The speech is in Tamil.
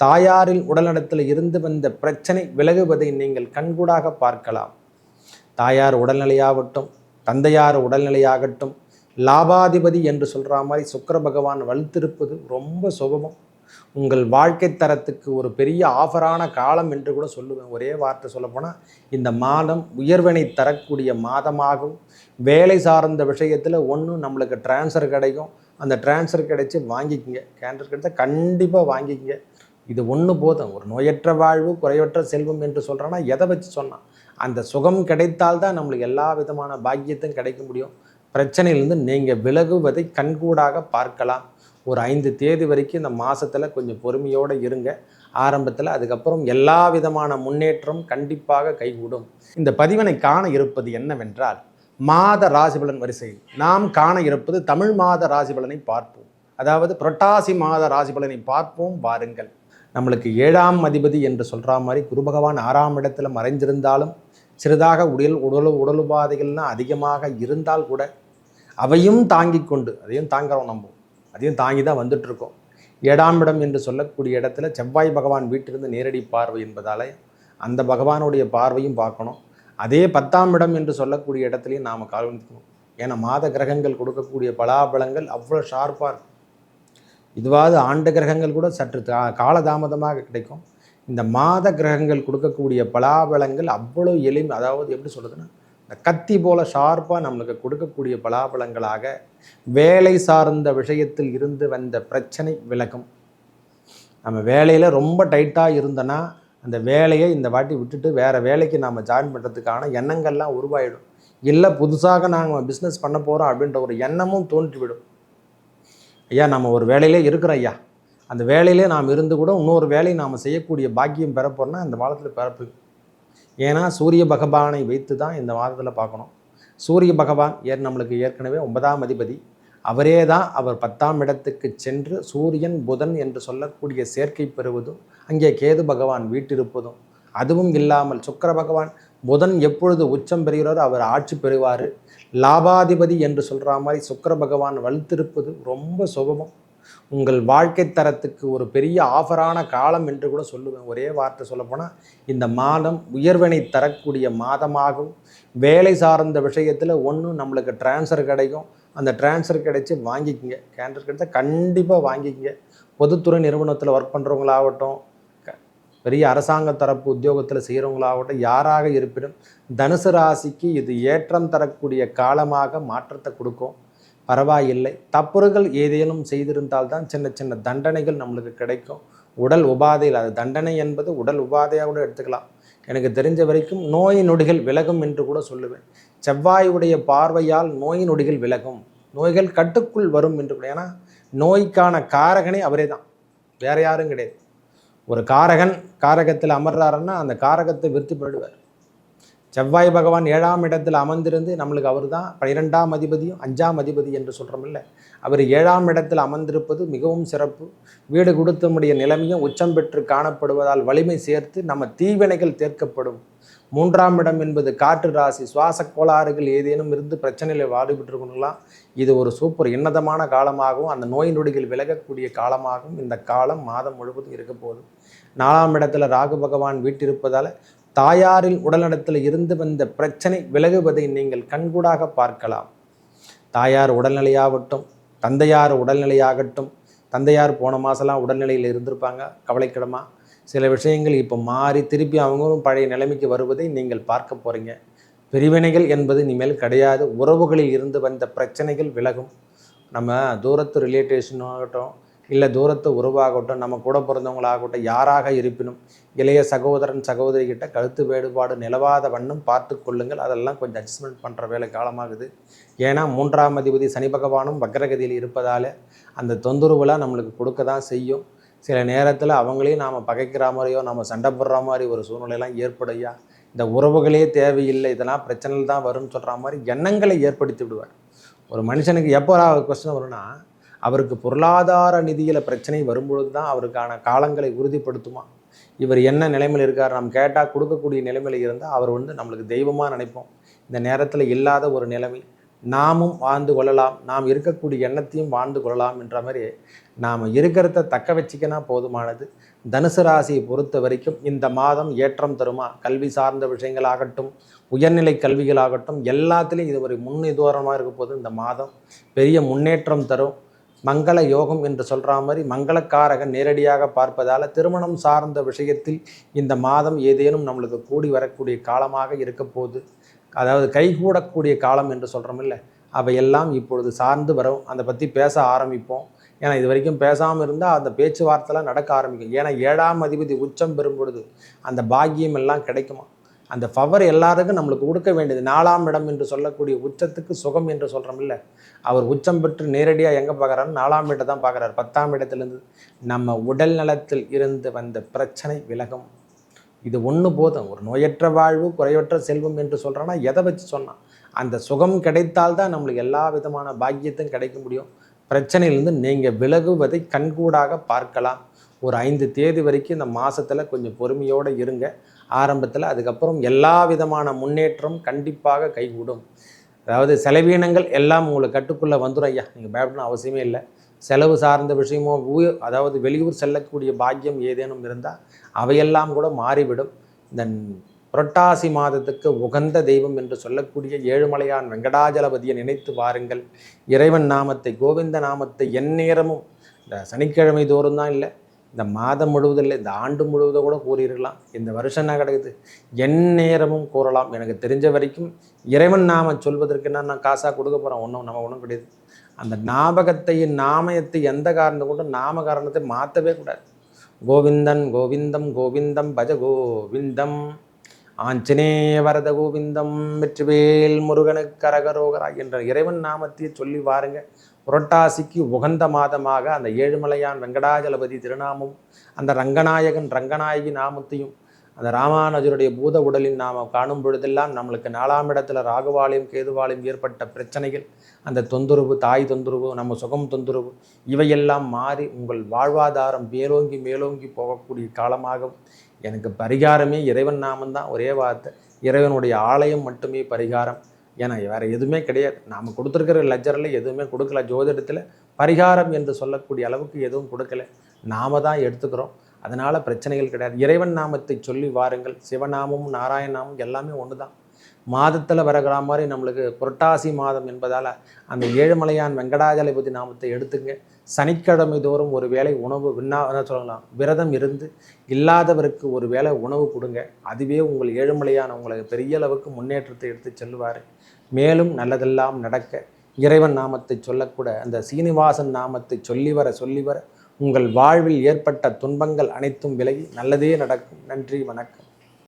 தாயாரின் உடல்நலத்தில் இருந்து வந்த பிரச்சனை விலகுவதை நீங்கள் கண்கூடாக பார்க்கலாம். தாயார் உடல்நிலையாகட்டும், தந்தையார் உடல்நிலையாகட்டும், லாபாதிபதி என்று சொல்கிற மாதிரி சுக்கிர பகவான் வலுத்திருப்பது ரொம்ப சுபமம். உங்கள் வாழ்க்கை தரத்துக்கு ஒரு பெரிய ஆஃபரான காலம் என்று கூட சொல்லுவேன். ஒரே வார்த்தை சொல்லப்போனால் இந்த மாதம் உயர்வினை தரக்கூடிய மாதமாகவும், வேலை சார்ந்த விஷயத்தில் ஒன்று நம்மளுக்கு டிரான்ஸ்ஃபர் கிடைக்கும். அந்த டிரான்ஸ்ஃபர் கிடைச்சி வாங்கிக்கங்க. கேன்சர் கிடைச்சா கண்டிப்பாக வாங்கிக்கங்க. இது ஒன்று போதும். ஒரு நோயற்ற வாழ்வு குறைவற்ற செல்வம் என்று சொல்கிறேன்னா எதை வச்சு சொன்னால் அந்த சுகம் கிடைத்தால்தான் நம்மளுக்கு எல்லா விதமான பாக்கியத்தையும் கிடைக்க முடியும். பிரச்சனையிலேருந்து நீங்கள் விலகுவதை கண்கூடாக பார்க்கலாம். ஒரு 5 தேதி வரைக்கும் இந்த மாதத்தில் கொஞ்சம் பொறுமையோடு இருங்க. ஆரம்பத்தில் அதுக்கப்புறம் எல்லா விதமான முன்னேற்றம் கண்டிப்பாக கைகூடும். இந்த பதிவினை காண இருப்பது என்னவென்றால், மாத ராசிபலன் வரிசையில் நாம் காண இருப்பது தமிழ் மாத ராசிபலனை பார்ப்போம். அதாவது புரட்டாசி மாத ராசிபலனை பார்ப்போம் வாருங்கள். நம்மளுக்கு 7ஆம் அதிபதி என்று சொல்கிற மாதிரி குரு பகவான் 6ஆம் இடத்துல மறைந்திருந்தாலும், சிறிதாக உடல் உபாதைகள்லாம் அதிகமாக இருந்தால் கூட அவையும் தாங்கி கொண்டு அதையும் தாங்கிறோம். நம்ம அதையும் தாங்கி தான் வந்துட்டுருக்கோம். 7ஆம் இடம் என்று சொல்லக்கூடிய இடத்துல செவ்வாய் பகவான் வீட்டிலிருந்து நேரடி பார்வை என்பதால் அந்த பகவானுடைய பார்வையும் பார்க்கணும். அதே 10ஆம் இடம் என்று சொல்லக்கூடிய இடத்துலையும் நாம் கவனிக்கணும். ஏன்னா மாத கிரகங்கள் கொடுக்கக்கூடிய பலாபலங்கள் அவ்வளோ ஷார்ப்பாக இருக்கும். இதுவாது ஆண்டு கிரகங்கள் கூட சற்று காலதாமதமாக கிடைக்கும். இந்த மாத கிரகங்கள் கொடுக்கக்கூடிய பலாபலங்கள் அவ்வளோ எளிமை, அதாவது எப்படி சொல்கிறதுன்னா இந்த கத்தி போல் ஷார்ப்பாக நம்மளுக்கு கொடுக்கக்கூடிய பலாபலங்களாக வேலை சார்ந்த விஷயத்தில் இருந்து வந்த பிரச்சனை விலகும். நம்ம வேலையில் ரொம்ப டைட்டாக இருந்தோன்னா அந்த வேலையை இந்த வாட்டி விட்டுட்டு வேறு வேலைக்கு நாம் ஜாயின் பண்ணுறதுக்கான எண்ணங்கள்லாம் உருவாயிடும். இல்லை புதுசாக நாங்கள் பிஸ்னஸ் பண்ண போகிறோம் அப்படின்ற ஒரு எண்ணமும் தோன்றிவிடும். ஐயா நம்ம ஒரு வேலையிலே இருக்கிறோம் ஐயா, அந்த வேலையிலே நாம் இருந்து கூட இன்னொரு வேலையை நாம் செய்யக்கூடிய பாக்கியம் பெற போகிறோன்னா இந்த மாதத்தில் பிறப்பு. ஏன்னா சூரிய பகவானை வைத்து தான் இந்த மாதத்தில் பார்க்கணும். சூரிய பகவான் நம்மளுக்கு ஏற்கனவே 9ஆம் அதிபதி. அவரே தான் அவர் 10ஆம் இடத்துக்கு சென்று சூரியன் புதன் என்று சொல்லக்கூடிய சேர்க்கை பெறுவதும், அங்கே கேது பகவான் வீட்டிருப்பதும், அதுவும் இல்லாமல் சுக்கிர பகவான் புதன் எப்பொழுது உச்சம் பெறுகிறாரோ அவர் ஆட்சி பெறுவார். லாபாதிபதி என்று சொல்கிற மாதிரி சுக்கிர பகவான் வலுத்திருப்பது ரொம்ப சுபமம். உங்கள் வாழ்க்கை தரத்துக்கு ஒரு பெரிய ஆஃபரான காலம் என்று கூட சொல்லுவேன். ஒரே வார்த்தை சொல்லப்போனால் இந்த மாதம் உயர்வினை தரக்கூடிய மாதமாகவும், வேலை சார்ந்த விஷயத்தில் ஒன்று நம்மளுக்கு டிரான்ஸ்ஃபர் கிடைக்கும். அந்த டிரான்ஸ்ஃபர் கிடைச்சி வாங்கிக்கங்க. கேன்சர் கிடைச்சா கண்டிப்பாக வாங்கிக்கங்க. பொதுத்துறை நிறுவனத்தில் ஒர்க் பண்ணுறவங்களாகட்டும், பெரிய அரசாங்க தரப்பு உத்தியோகத்தில் செய்கிறவங்களாகட்டும், யாராக இருப்பினும் தனுசு ராசிக்கு இது ஏற்றம் தரக்கூடிய காலமாக மாற்றத்தை கொடுக்கும். பரவாயில்லை, தப்புகள் ஏதேனும் செய்திருந்தால்தான் சின்ன சின்ன தண்டனைகள் நம்மளுக்கு கிடைக்கும். உடல் உபாதையில், அது தண்டனை என்பது உடல் உபாதையாக கூட எடுத்துக்கலாம். எனக்கு தெரிஞ்ச வரைக்கும் நோய் நொடிகள் விலகும் என்று கூட சொல்லுவேன். செவ்வாயுடைய பார்வையால் நோய் நொடிகள் விலகும், நோய்கள் கட்டுக்குள் வரும் என்று கூட. ஏன்னா நோய்க்கான காரகனே அவரே தான், வேறு யாரும் கிடையாது. ஒரு காரகத்தில் அமர்றாருன்னா அந்த காரகத்தை விருத்தி பண்ணிடுவார். செவ்வாய் பகவான் 7ஆம் இடத்தில் அமர்ந்திருந்து நம்மளுக்கு அவர் தான் 12ஆம் அதிபதியும் 5ஆம் அதிபதி என்று சொல்கிறோமில்ல, அவர் 7ஆம் இடத்தில் அமர்ந்திருப்பது மிகவும் சிறப்பு. வீடு கொடுத்தமுடைய நிலைமையும் உச்சம் பெற்று காணப்படுவதால் வலிமை சேர்த்து நம்ம தீவினைகள் தேர்க்கப்படும். 3ஆம் இடம் என்பது காற்று ராசி. சுவாச கோளாறுகள் ஏதேனும் இருந்து பிரச்சனையில் வாடுபட்டுருக்கணுங்களாம். இது ஒரு சூப்பர் உன்னதமான காலமாகவும் அந்த நோய் நொடிகள் விலகக்கூடிய காலமாகவும் இந்த காலம் மாதம் முழுவதும் இருக்க போகுது. 4ஆம் இடத்துல ராகு பகவான் வீட்டிருப்பதால் தாயாரின் உடல்நலத்தில் இருந்து வந்த பிரச்சனை விலகுவதை நீங்கள் கண்கூடாக பார்க்கலாம். தாயார் உடல்நிலையாகட்டும், தந்தையார் உடல்நிலையாகட்டும், தந்தையார் போன மாதம்லாம் உடல்நிலையில் இருந்திருப்பாங்க கவலைக்கிடமாக. சில விஷயங்கள் இப்போ மாறி திருப்பி அவங்களும் பழைய நிலைமைக்கு வருவதை நீங்கள் பார்க்க போகிறீங்க. பிரிவினைகள் என்பது இனிமேல் கிடையாது. உறவுகளில் இருந்து வந்த பிரச்சனைகள் விலகும். நம்ம தூரத்து ரிலேட்டிவ்ஸாகட்டும், இல்லை தூரத்து உறவாகட்டும், நம்ம கூட பிறந்தவங்களாகட்டும், யாராக இருப்பினும் இளைய சகோதரன் சகோதரிகிட்ட கருத்து வேறுபாடு நிலவாத வண்ணம் பார்த்து கொள்ளுங்கள். அதெல்லாம் கொஞ்சம் அட்ஜஸ்ட்மெண்ட் பண்ணுற வேலை காலமாகுது. ஏன்னா 3ஆம் அதிபதி சனி பகவானும் வக்ரகதியில் இருப்பதால் அந்த தொந்தரவுலாம் நம்மளுக்கு கொடுக்க தான் செய்யும். சில நேரத்தில் அவங்களையும் நாம் பகைக்கிற மாதிரியோ நம்ம சண்டை போடுற மாதிரி ஒரு சூழ்நிலையெல்லாம் ஏற்படையா. இந்த உறவுகளே தேவையில்லை, இதெல்லாம் பிரச்சனைகள் தான் வரும்னு சொல்கிற மாதிரி எண்ணங்களை ஏற்படுத்தி விடுவார். ஒரு மனுஷனுக்கு எப்போ கொஸ்டின் வரும்னா, அவருக்கு பொருளாதார நிதியில் பிரச்சனை வரும்பொழுது தான் அவருக்கான காலங்களை உறுதிப்படுத்துமா. இவர் என்ன நிலைமையில் இருக்கார் நம்ம கேட்டால் கொடுக்கக்கூடிய நிலைமையில் இருந்தால் அவர் நம்மளுக்கு தெய்வமாக நினைப்போம். இந்த நேரத்தில் இல்லாத ஒரு நிலைமை, நாமும் வாழ்ந்து கொள்ளலாம், நாம் இருக்கக்கூடிய எண்ணத்தையும் வாழ்ந்து கொள்ளலாம் என்ற மாதிரி நாம் இருக்கிறத தக்க வச்சிக்கனா போதுமானது. தனுசு ராசியை பொறுத்த வரைக்கும் இந்த மாதம் ஏற்றம் தருமா? கல்வி சார்ந்த விஷயங்களாகட்டும், உயர்நிலை கல்விகளாகட்டும், எல்லாத்துலேயும் இது ஒரு முன்னுதாரணமாக இருக்க போது இந்த மாதம் பெரிய முன்னேற்றம் தரும். மங்கள யோகம் என்று சொல்கிற மாதிரி மங்களக்காரகன் நேரடியாக பார்ப்பதால் திருமணம் சார்ந்த விஷயத்தில் இந்த மாதம் ஏதேனும் நம்மளுக்கு கூடி வரக்கூடிய காலமாக இருக்க போகுது. அதாவது கைகூடக்கூடிய காலம் என்று சொல்கிறோம் இல்லை, அவையெல்லாம் இப்பொழுது சார்ந்து வரும். அதை பற்றி பேச ஆரம்பிப்போம். ஏன்னா இது வரைக்கும் பேசாமல் இருந்தால் அந்த பேச்சுவார்த்தைலாம் நடக்க ஆரம்பிக்கும். ஏன்னா 7ஆம் அதிபதி உச்சம் பெறும் பொழுது அந்த பாக்கியம் எல்லாம் கிடைக்குமா? அந்த பவர் எல்லாருக்கும் நம்மளுக்கு கொடுக்க வேண்டியது. 4ஆம் இடம் என்று சொல்லக்கூடிய உச்சத்துக்கு சுகம் என்று சொல்கிறோம் இல்லை, அவர் உச்சம் பெற்று நேரடியாக எங்கே பார்க்குறாரு? 4ஆம் இடத்தை தான் பார்க்குறாரு. 10ஆம் இடத்துலேருந்து நம்ம உடல் நலத்தில் இருந்து வந்த பிரச்சனை விலகும். இது ஒன்று போதும். ஒரு நோயற்ற வாழ்வு குறைவற்ற செல்வம் என்று சொல்கிறோன்னா எதை வச்சு சொன்னான்? அந்த சுகம் கிடைத்தால்தான் நம்மளுக்கு எல்லா விதமான பாக்கியத்தையும் கிடைக்க முடியும். பிரச்சனையிலேருந்து நீங்கள் விலகுவதை கண்கூடாக பார்க்கலாம். ஒரு 5 தேதி வரைக்கும் இந்த மாதத்தில் கொஞ்சம் பொறுமையோடு இருங்க ஆரம்பத்தில். அதுக்கப்புறம் எல்லா விதமான முன்னேற்றம் கண்டிப்பாக கைகூடும். அதாவது செலவீனங்கள் எல்லாம் உங்களுக்கு கட்டுக்குள்ளே வந்துடும் ஐயா, நீங்கள் பயப்படணும் அவசியமே இல்லை. செலவு சார்ந்த விஷயமோ அதாவது வெளியூர் செல்லக்கூடிய பாக்கியம் ஏதேனும் இருந்தால் அவையெல்லாம் கூட மாறிவிடும். இந்த புரட்டாசி மாதத்துக்கு உகந்த தெய்வம் என்று சொல்லக்கூடிய ஏழுமலையான் வெங்கடாஜலபதியை நினைத்து வாருங்கள். இறைவன் நாமத்தை, கோவிந்த நாமத்தை எந்நேரமும், இந்த சனிக்கிழமை தோறும் தான் இல்லை, இந்த மாதம் முழுவதும் இல்லை, இந்த ஆண்டு முழுவதும் கூட கூறியிருக்கலாம். இந்த வருஷம் என்ன கிடைக்குது, எந்நேரமும் கூறலாம். எனக்கு தெரிஞ்ச வரைக்கும் இறைவன் நாம சொல்வதற்கு நான் காசாக கொடுக்க போகிறோம், ஒன்றும் கிடையாது. அந்த ஞாபகத்தையும் நாமயத்தை எந்த காரணத்தை கொண்டு நாம காரணத்தை மாற்றவே கூடாது. கோவிந்தன் கோவிந்தம் கோவிந்தம் பஜ கோவிந்தம், ஆஞ்சநேய வரத கோவிந்தம், வெற்றிவேல் முருகனுக்கு கரகரோகரா என்ற இறைவன் நாமத்தையே சொல்லி வாருங்க. புரட்டாசிக்கு உகந்த மாதமாக அந்த ஏழுமலையான் வெங்கடாஜலபதி திருநாமம், அந்த ரங்கநாயகன் ரங்கநாயகி நாமத்தையும், அந்த ராமானுஜருடைய பூத உடலின் நாமம் காணும் பொழுதெல்லாம் நம்மளுக்கு 4ஆம் இடத்துல ராகுவாலையும் கேதுவாலையும் ஏற்பட்ட பிரச்சனைகள், அந்த தொந்தரவு, தாய் தொந்தரவு, நம்ம சுகம் தொந்தரவு, இவையெல்லாம் மாறி உங்கள் வாழ்வாதாரம் மேலோங்கி மேலோங்கி போகக்கூடிய காலமாகும். எனக்கு பரிகாரமே இறைவன் நாமந்தான். ஒரே வார்த்தை, இறைவனுடைய ஆலயம் மட்டுமே பரிகாரம். ஏன்னா வேறு எதுவுமே கிடையாது. நாம் கொடுத்துருக்கிற லெஜரில் எதுவுமே கொடுக்கல. ஜோதிடத்தில் பரிகாரம் என்று சொல்லக்கூடிய அளவுக்கு எதுவும் கொடுக்கல, நாம தான் எடுத்துக்கிறோம். அதனால் பிரச்சனைகள் கிடையாது. இறைவன் நாமத்தை சொல்லி வாருங்கள். சிவநாமமும் நாராயண நாமம் எல்லாமே ஒன்று தான். மாதத்தில் வரகிற மாதிரி நம்மளுக்கு புரட்டாசி மாதம் என்பதால் அந்த ஏழுமலையான் வெங்கடாஜலபதி நாமத்தை எடுத்துங்க. சனிக்கிழமை தோறும் ஒரு வேளை உணவு சொல்லலாம் விரதம் இருந்து இல்லாதவருக்கு ஒரு வேளை உணவு கொடுங்க. அதுவே உங்கள் ஏழுமலையான் உங்களுக்கு பெரிய அளவுக்கு முன்னேற்றத்தை எடுத்து செல்வார். மேலும் நல்லதெல்லாம் நடக்க இறைவன் நாமத்தை சொல்லக்கூட அந்த சீனிவாசன் நாமத்தை சொல்லி வர உங்கள் வாழ்வில் ஏற்பட்ட துன்பங்கள் அனைத்தும் விலகி நல்லதே நடக்கும். நன்றி, வணக்கம்.